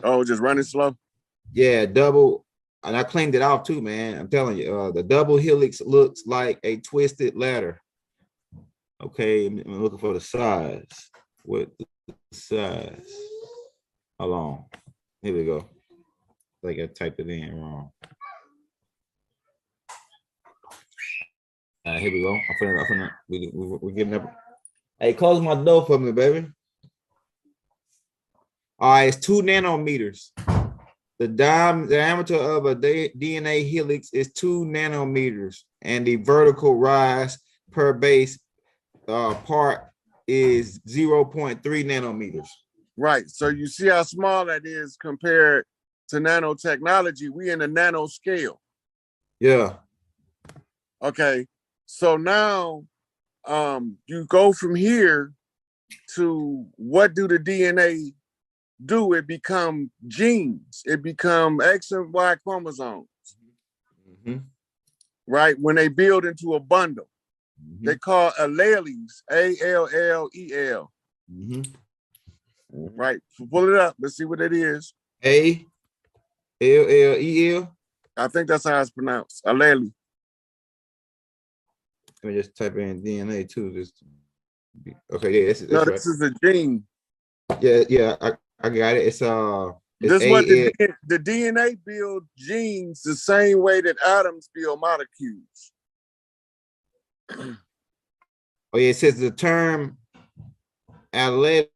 Oh, just running slow. Yeah, double, and I cleaned it off too, man. I'm telling you, the double helix looks like a twisted ladder. Okay, I'm looking for the size. What the size? Hold on. Here we go. Like I typed it in wrong. Here we go. We're getting up. Hey, close my door for me, baby. All right, it's 2 nanometers. The diameter of a DNA helix is 2 nanometers, and the vertical rise per base part is 0.3 nanometers. Right. So you see how small that is compared to nanotechnology. We in the nano scale. Yeah. Okay. So now you go from here to what do the DNA do? It become genes. It become X and Y chromosomes. Mm-hmm. Right? When they build into a bundle. Mm-hmm. They call alleles, A-L-L-E-L. Mm-hmm. Right. So pull it up. Let's see what it is. A-L-L-E-L? I think that's how it's pronounced. Allele. Let me just type in DNA too. Okay, yeah, that's no, right. This is a gene. Yeah, I got it. It's this what the DNA build genes the same way that atoms build molecules. Oh yeah, it says the term allele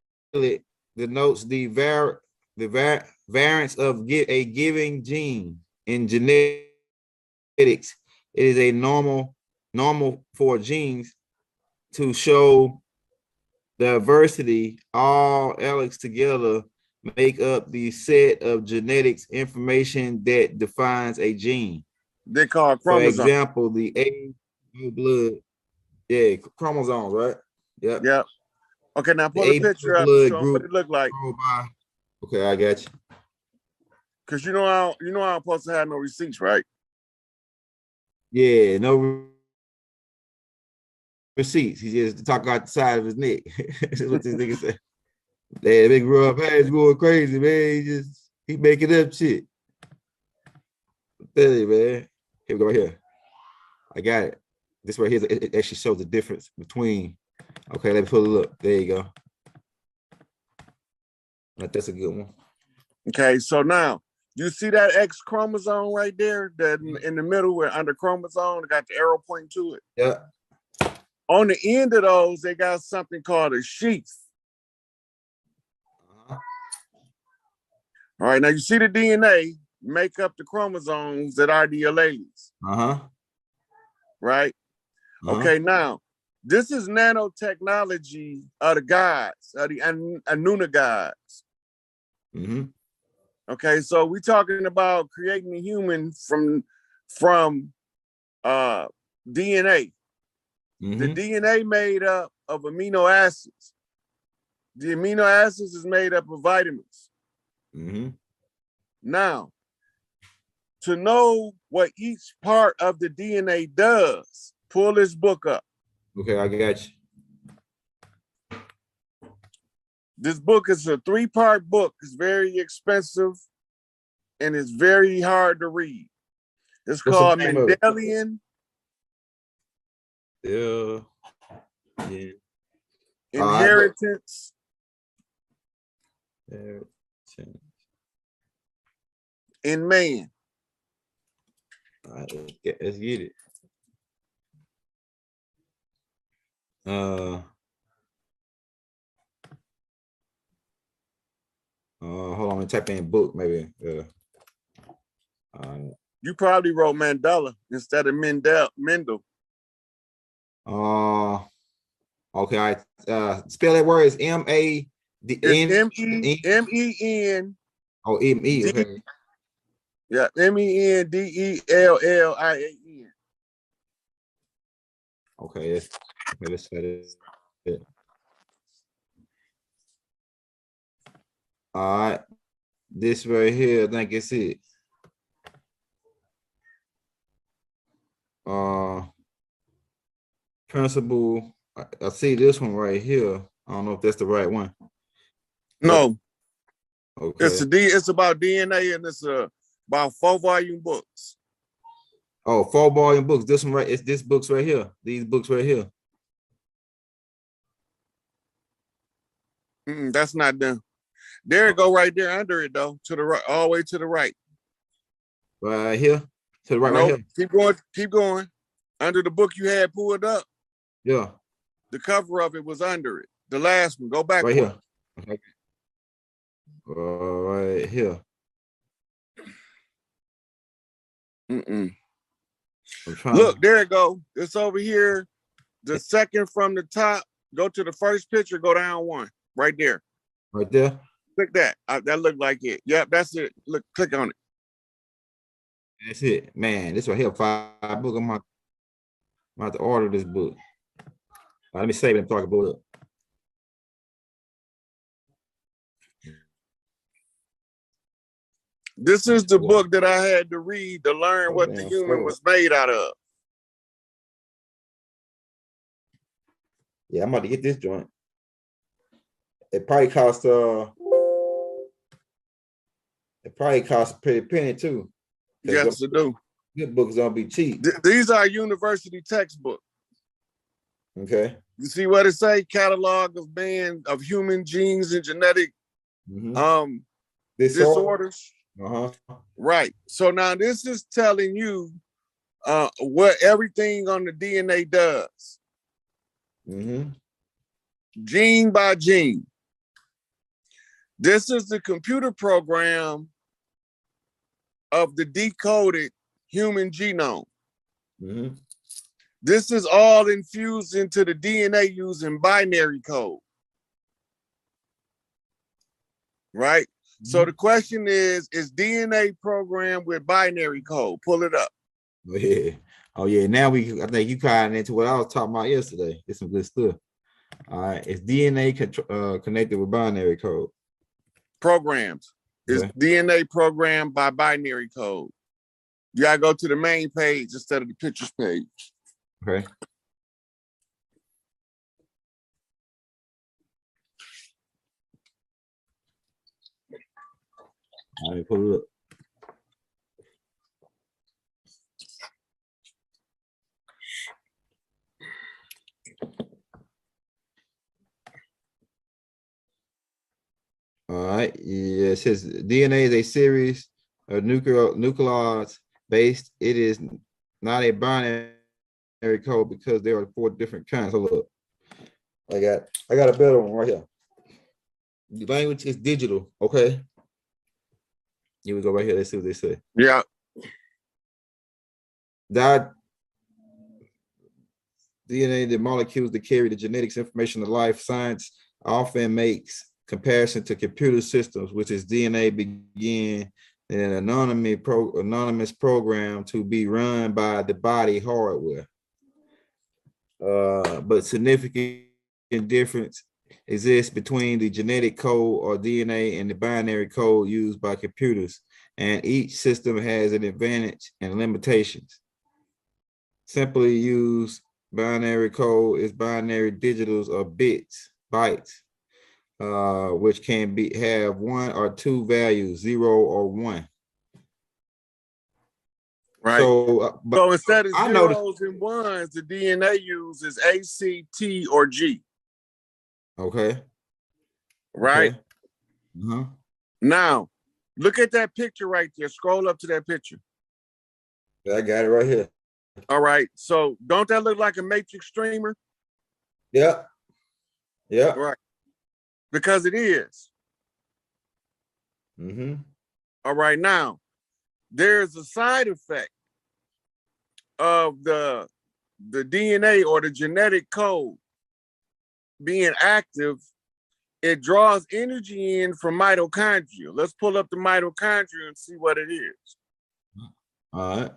denotes the variance of a given gene in genetics. It is a normal for genes to show diversity. All alleles together make up the set of genetics information that defines a gene. They call chromosomes. For example, the A blood, yeah, chromosomes, right? Yeah. Yep. Okay, now pull the picture up and show what it look like. Okay, I got you. Cause you know I don't supposed to have no receipts, right? Yeah, no receipts. He just talk out the side of his neck. That's what this nigga said. That big rough ass going crazy, man. He making up shit. I'm telling you, man. Here we go right here. I got it. This right here, it actually shows the difference between. Okay, let me pull it up. There you go. That's a good one. Okay, so now you see that X chromosome right there, that in the middle where under chromosome, got the arrow pointing to it. Yeah. On the end of those, they got something called a sheath. All right, now you see the DNA make up the chromosomes that are the alleles. Right? Okay, now this is nanotechnology of the gods, of the Anuna gods. Okay, so we're talking about creating a human from DNA. The DNA made up of amino acids. The amino acids is made up of vitamins. Now, to know what each part of the DNA does, pull this book up. Okay, I got you. This book is a 3-part book. It's very expensive and it's very hard to read. It's called Mendelian. Yeah. Inheritance. In man. All right, let's get it. Hold on, let me type in book, maybe. You probably wrote Mandela instead of Mendel. Okay, I spell that word is M-A-D-N. M-E-N. Oh, M-E, okay. Yeah, M-E-N-D-E-L-L-I-A-N. Okay, let's set it. All right, this right here, I think it's it. Principle. I see this one right here. I don't know if that's the right one. No. Okay. It's about DNA, and it's about 4-volume books. Oh, 4-volume books. This one right. It's this books right here. These books right here. That's not them. There it go right there under it though, to the right, all the way to the right. Right here. To the right, Nope. right here. Keep going. Keep going. Under the book you had pulled up, Yeah. the cover of it was under it. The last one. Go back Right one. here. Okay. Right here. Look, there it go. It's over here. The second from the top. Go to the first picture. Go down one. Right there. Right there. Click that. That looked like it. Yep, that's it. Look, click on it. That's it, man. This right here, 5 book. I'm about to order this book. Let me save it and talk about it. This is the book that I had to read to learn what the human was made out of. Yeah, I'm about to get this joint. It probably cost a pretty penny too. Yes, it do. Good books don't be cheap. These are university textbooks. Okay. You see what it say? Catalog of human genes and genetic disorders. Right. So now this is telling you what everything on the DNA does. Gene by gene. This is the computer program of the decoded human genome. This is all infused into the DNA using binary code. Right? So the question is DNA programmed with binary code? Pull it up. Oh yeah. Oh yeah. Now I think you caught into what I was talking about yesterday. It's some good stuff. All right. It's DNA connected with binary code. Programs. It's DNA programmed by binary code. You gotta go to the main page instead of the pictures page. Okay. All right, pull it up. All right. Yeah, it says DNA is a series of nucleotides based. It is not a binary code because there are 4 different kinds. So look, I got a better one right here. The language is digital. Okay. Here we go right here. Let's see what they say. Yeah. That DNA, the molecules that carry the genetics information of life, science often makes comparison to computer systems, which is DNA begin an anonymous program to be run by the body hardware. But significant difference exists between the genetic code or DNA and the binary code used by computers, and each system has an advantage and limitations. Simply use binary code is binary digitals or bytes, which can have 1 or 2 values, 0 or 1. Right. So instead of zeros and ones, the DNA uses A, C, T, or G. Okay. Right. Okay. Now, look at that picture right there. Scroll up to that picture. I got it right here. All right. So don't that look like a matrix streamer? Yeah. Yeah. Right. Because it is. All right. Now, there's a side effect of the DNA or the genetic code being active. It draws energy in from mitochondria. Let's pull up the mitochondria and see what it is. All right.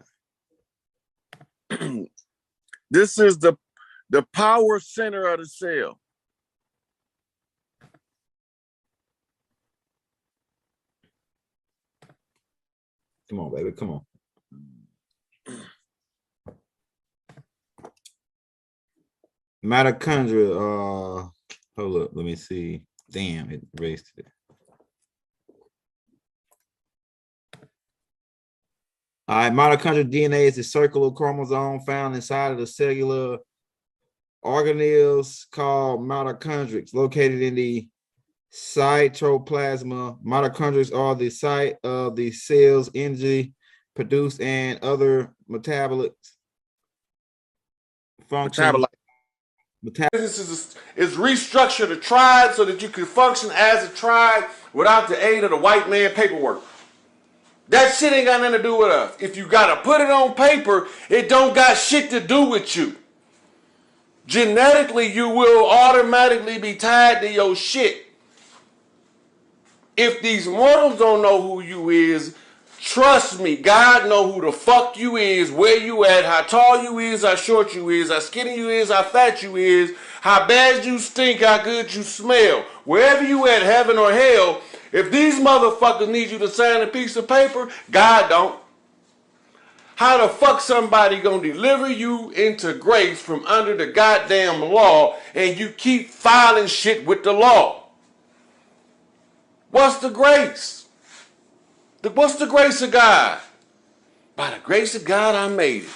This is the power center of the cell. Come on, baby. Come on. Mitochondria. Hold up. Let me see. Damn, it erased it. Mitochondrial DNA is the circular chromosome found inside of the cellular organelles called mitochondria, located in the cytoplasm. Mitochondria are the site of the cell's energy produced and other metabolics functions. Business is restructure the tribe so that you can function as a tribe without the aid of the white man paperwork. That shit ain't got nothing to do with us. If you gotta put it on paper, it don't got shit to do with you. Genetically, you will automatically be tied to your shit. If these mortals don't know who you is, trust me, God know who the fuck you is, where you at, how tall you is, how short you is, how skinny you is, how fat you is, how bad you stink, how good you smell. Wherever you at, heaven or hell, if these motherfuckers need you to sign a piece of paper, God don't. How the fuck somebody gonna deliver you into grace from under the goddamn law and you keep filing shit with the law? What's the grace? What's the grace of God? By the grace of God, I made it.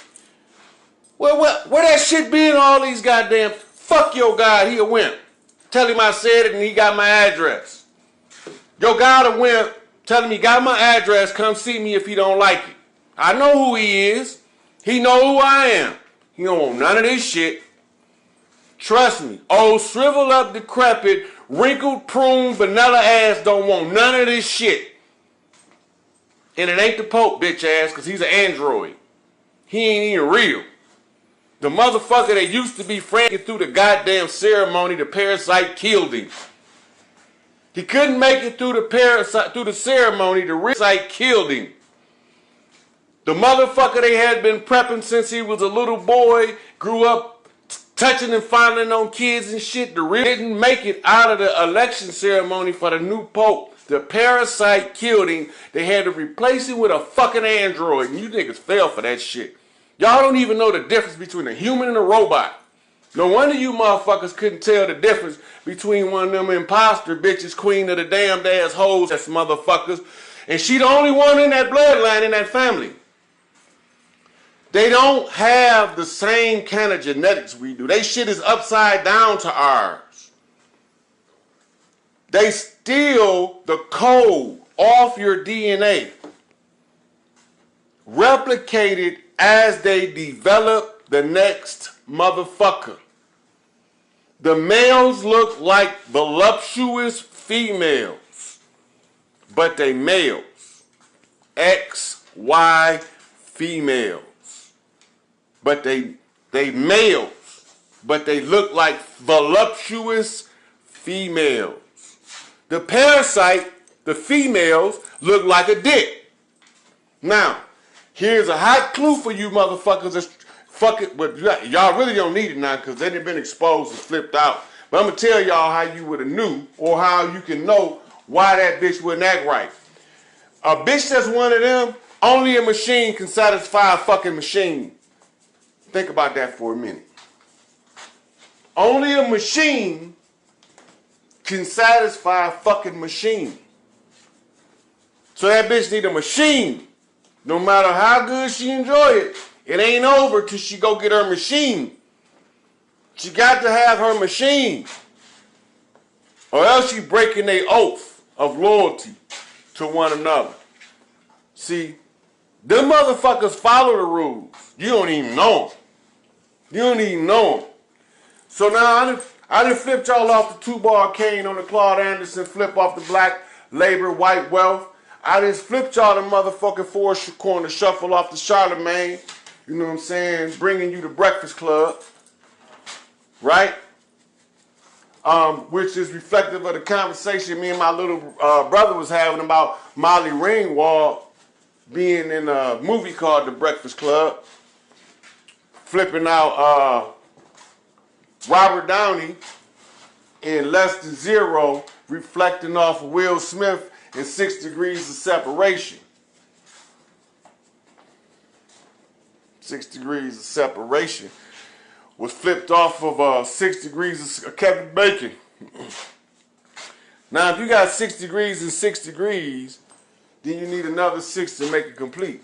Well, where that shit been all these goddamn... Fuck your God, he a wimp. Tell him I said it and he got my address. Your God a wimp. Tell him he got my address. Come see me if he don't like it. I know who he is. He know who I am. He don't want none of this shit. Trust me. Old shriveled up, decrepit, wrinkled, prune, vanilla ass don't want none of this shit. And it ain't the Pope, bitch ass, because he's an android. He ain't even real. The motherfucker that used to be franking through the goddamn ceremony, the parasite killed him. He couldn't make it through the ceremony, the parasite killed him. The motherfucker they had been prepping since he was a little boy, grew up touching and fondling on kids and shit, didn't make it out of the election ceremony for the new Pope. The parasite killed him. They had to replace him with a fucking android. And you niggas fell for that shit. Y'all don't even know the difference between a human and a robot. No wonder you motherfuckers couldn't tell the difference between one of them imposter bitches, queen of the damned ass hoes, that's motherfuckers. And she the only one in that bloodline, in that family. They don't have the same kind of genetics we do. They shit is upside down to ours. They steal the code off your DNA, replicate it as they develop the next motherfucker. The males look like voluptuous females, but they males. X, Y, females. But they males, but they look like voluptuous females. The parasite, the females, look like a dick. Now, here's a hot clue for you motherfuckers that's fuck it, but y'all really don't need it now because they done been exposed and flipped out. But I'm gonna tell y'all how you would have knew or how you can know why that bitch wouldn't act right. A bitch that's one of them, only a machine can satisfy a fucking machine. Think about that for a minute. Only a machine can satisfy a fucking machine. So that bitch need a machine. No matter how good she enjoy it, it ain't over till she go get her machine. She got to have her machine. Or else she breaking their oath of loyalty to one another. See, them motherfuckers follow the rules. You don't even know them. You don't even know them. So now I done flipped y'all off the 2-bar cane on the Claude Anderson flip off the black labor white wealth. I just flipped y'all the motherfucking 4-corner shuffle off the Charlemagne. You know what I'm saying? Bringing you the Breakfast Club. Right? Which is reflective of the conversation me and my little brother was having about Molly Ringwald being in a movie called The Breakfast Club. Flipping out Robert Downey in Less Than Zero, reflecting off of Will Smith in 6 Degrees of Separation. 6 Degrees of Separation was flipped off of 6 Degrees of Kevin Bacon. Now, if you got 6 degrees and 6 degrees, then you need another 6 to make it complete.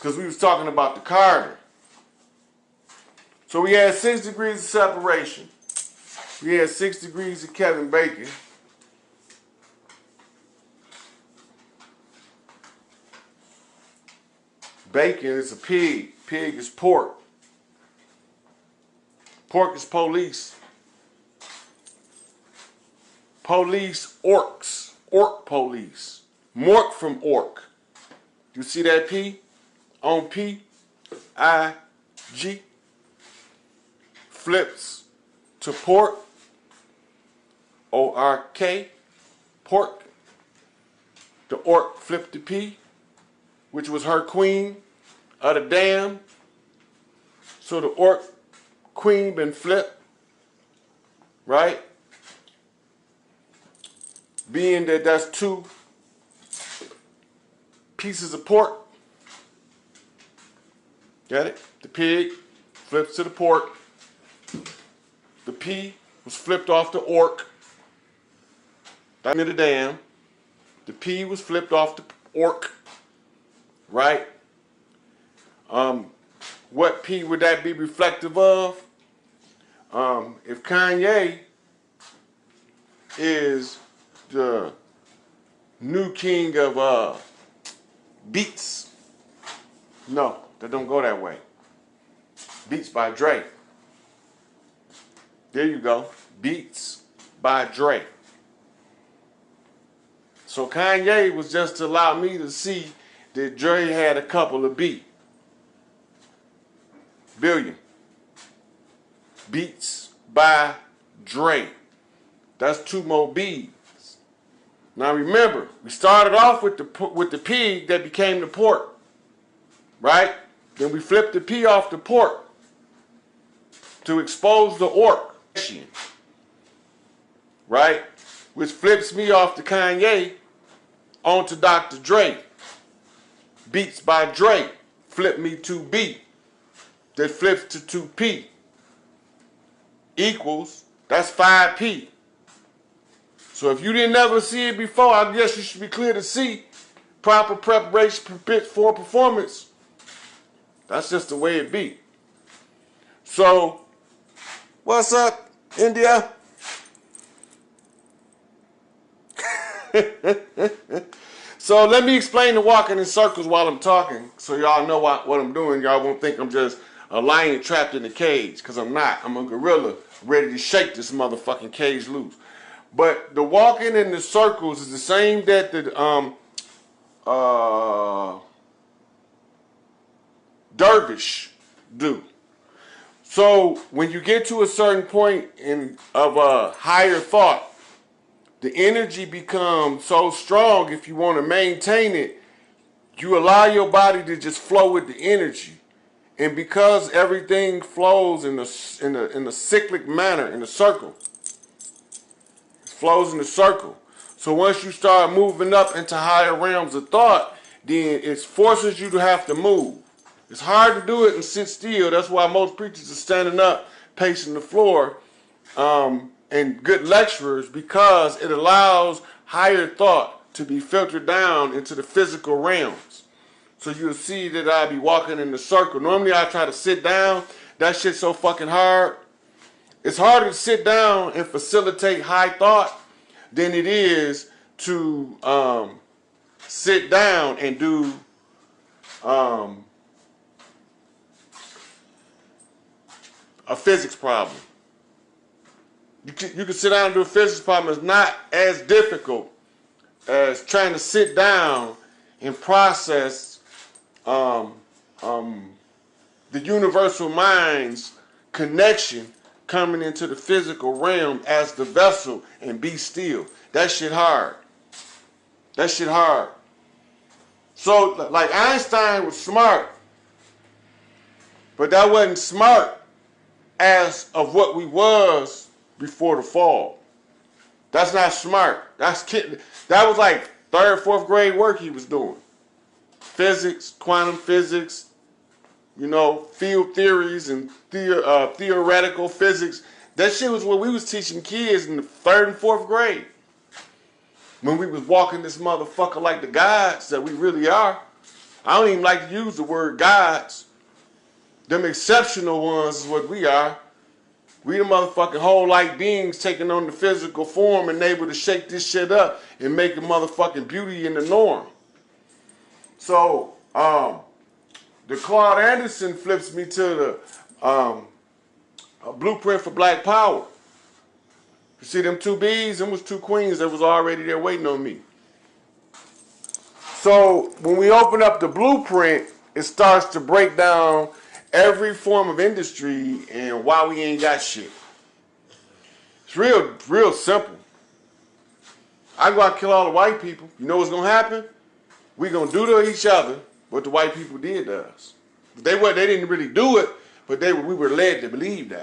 because we was talking about the Carter. So we had 6 degrees of separation. We had 6 degrees of Kevin Bacon. Bacon is a pig. Pig is pork. Pork is police. Police, orcs. Orc police. Mork from orc. You see that P? On P, I, G. Flips to pork. O-R-K. Pork. The orc flipped to P, which was her queen of the dam. So the orc queen been flipped, right? Being that that's 2 pieces of pork. Got it? The pig flips to the pork. The P was flipped off the orc. Back into the dam. The P was flipped off the orc. Right? What P would that be reflective of? If Kanye is the new king of beats, no, that don't go that way. Beats by Dre. There you go. Beats by Dre. So Kanye was just to allow me to see that Dre had a couple of billion. Beats by Dre. That's 2 more B's. Now remember, we started off with the pig that became the pork. Right? Then we flipped the P off the pork to expose the orc. Right? Which flips me off to Kanye onto Dr. Dre. Beats by Dre. Flip me to B. That flips to 2P. Equals, that's 5P. So if you didn't ever see it before, I guess you should be clear to see proper preparation for performance. That's just the way it be. So, what's up, India? So let me explain the walking in circles while I'm talking, so y'all know what I'm doing. Y'all won't think I'm just a lion trapped in a cage, because I'm not. I'm a gorilla ready to shake this motherfucking cage loose. But the walking in the circles is the same that the dervish do. So when you get to a certain point of a higher thought, the energy becomes so strong. If you want to maintain it, you allow your body to just flow with the energy. And because everything flows in a cyclic manner, in a circle, it flows in a circle. So once you start moving up into higher realms of thought, then it forces you to have to move. It's hard to do it and sit still. That's why most preachers are standing up, pacing the floor, and good lecturers, because it allows higher thought to be filtered down into the physical realms. So you'll see that I be walking in the circle. Normally I try to sit down. That shit's so fucking hard. It's harder to sit down and facilitate high thought than it is to sit down and do a physics problem. You can sit down and do a physics problem. It's not as difficult as trying to sit down and process the universal mind's connection coming into the physical realm as the vessel and be still. That shit hard. That shit hard. So, like, Einstein was smart, but that wasn't smart as of what we was before the fall. That's not smart. That's kid. That was like 3rd, 4th grade work he was doing. Physics, quantum physics, you know, field theories and theoretical physics. That shit was what we was teaching kids in the 3rd and 4th grade. When we was walking this motherfucker like the gods that we really are. I don't even like to use the word gods. Them exceptional ones is what we are. We the motherfucking whole light beings taking on the physical form and able to shake this shit up and make a motherfucking beauty in the norm. So, the Claude Anderson flips me to the a blueprint for Black Power. You see them two B's, them was two queens that was already there waiting on me. So when we open up the blueprint, it starts to break down every form of industry and why we ain't got shit. It's real simple. I go out and kill all the white people. You know what's gonna happen? We gonna do to each other what the white people did to us. They didn't really do it, but we were led to believe that.